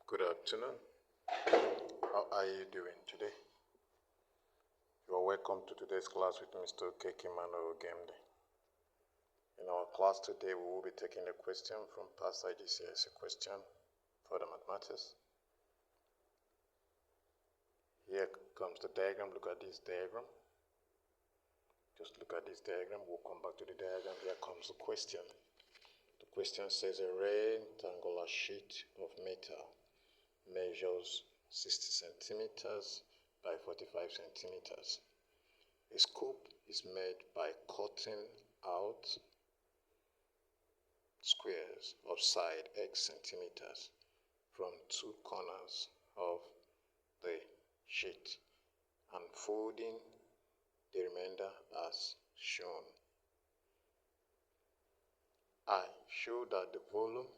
Good afternoon. How are you doing today? You are welcome to today's class with Mr. Kekimano Ogemde. In our class today, we will be taking a question from past IGCSE question for the mathematics. Here comes the diagram. Look at this diagram. Just look at this diagram. We'll come back to the diagram. Here comes the question. The question says a rectangular sheet of metal measures 60 centimeters by 45 centimeters. A scoop is made by cutting out squares of side x centimeters from two corners of the sheet and folding the remainder as shown. I show that the volume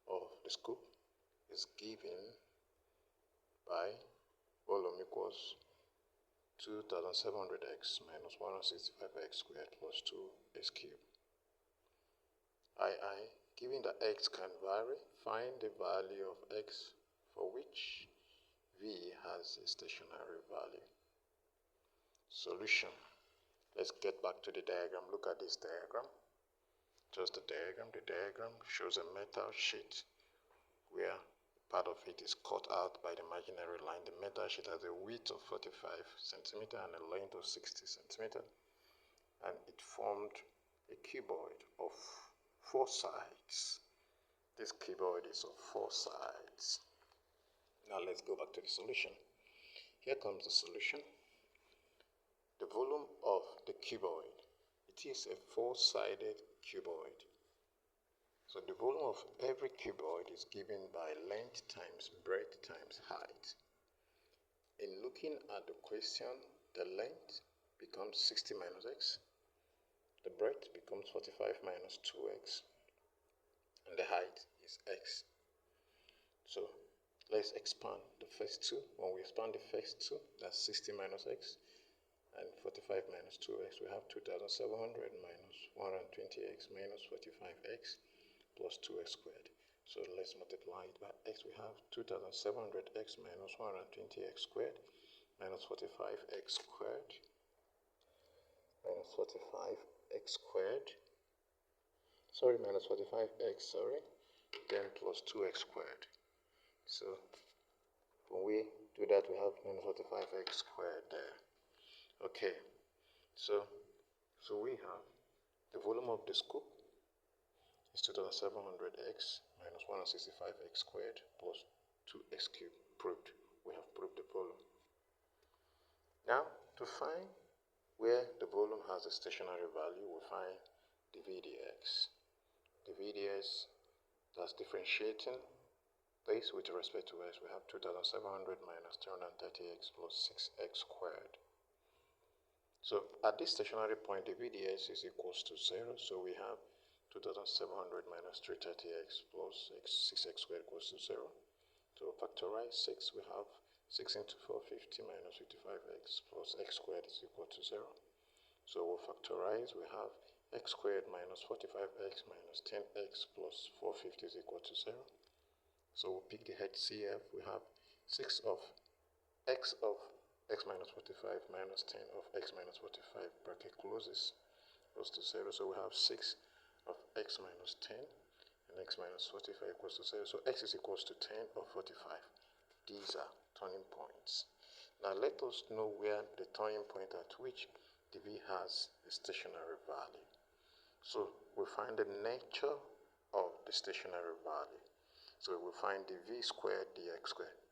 of the scoop is given by volume equals 2700x minus 165x squared plus 2x cubed. Given that x can vary, find the value of x for which v has a stationary value. Solution. Let's get back to the diagram. Look at this diagram. Just the diagram. The diagram shows a metal sheet where part of it is cut out by the imaginary line. The metal sheet has a width of 45 centimeters and a length of 60 centimeters, and it formed a cuboid of 4 sides. This cuboid is of 4 sides. Now let's go back to the solution. Here comes the solution. The volume of the cuboid. It is a 4-sided cuboid. So the volume of every cuboid is given by length times breadth times height. In looking at the question, the length becomes 60 minus x, the breadth becomes 45 minus 2x, and the height is x. So let's expand the first two. When we expand the first two, that's 60 minus x and 45 minus 2x, we have 2700 minus 120x minus 45x plus 2x squared. So let's multiply it by x. We have 2700x minus 120x squared minus 45x squared minus 45x squared. Minus 45x, then plus 2x squared. So when we do that, we have minus 45x squared there. Okay, so we have the volume of the scoop is 2700x minus 165x squared plus 2x cubed. Proved. We have proved the volume. Now, to find where the volume has a stationary value, we find the VDX. The VDX, that's differentiating this with respect to x. We have 2700 minus 330x plus 6x squared. So at this stationary point, the VDS is equals to 0. So we have 2700 minus 330x plus 6x squared equals to 0. So factorize 6, we have 6 into 450 minus 55x plus x squared is equal to 0. So we'll factorize, we have x squared minus 45x minus 10x plus 450 is equal to 0. So we'll pick the HCF, we have 6 of x minus 45 minus 10 of x minus 45 bracket closes to 0. So we have 6 of x minus 10 and x minus 45 equals to 0. So x is equals to 10 of 45. These are turning points. Now let us know where the turning point at which the v has a stationary value. So we find the nature of the stationary value. So we find the v squared dx squared.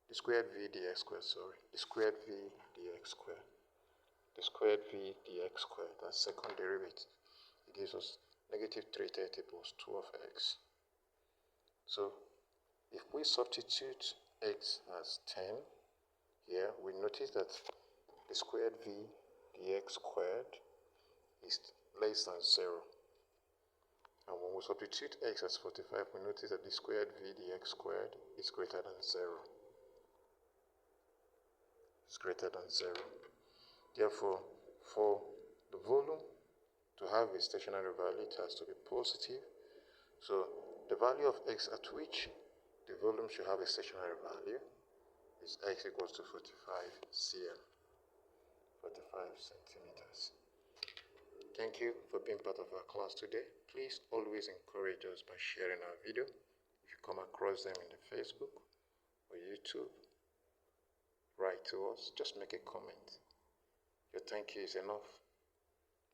The squared v dx squared, the squared v dx squared. The squared v dx squared, that's second derivative. It gives us negative 330 plus 2 of x. So if we substitute x as 10 here, we notice that the squared v dx squared is less than 0. And when we substitute x as 45, we notice that the squared v dx squared is greater than 0. It's greater than 0. Therefore, for the volume to have a stationary value, it has to be positive. So the value of x at which the volume should have a stationary value is x equals to 45 cm, 45 centimeters. Thank you for being part of our class today. Please always encourage us by sharing our video. If you come across them in the Facebook or YouTube, write to us, just make a comment. Your thank you is enough.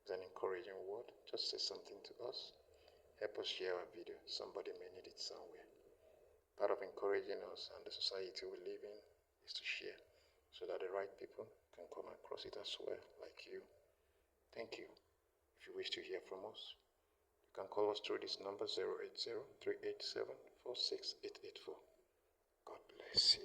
It's an encouraging word. Just say something to us. Help us share our video. Somebody may need it somewhere. Part of encouraging us and the society we live in is to share so that the right people can come across it as well, like you. Thank you. If you wish to hear from us, you can call us through this number 080-387-46884. God bless you.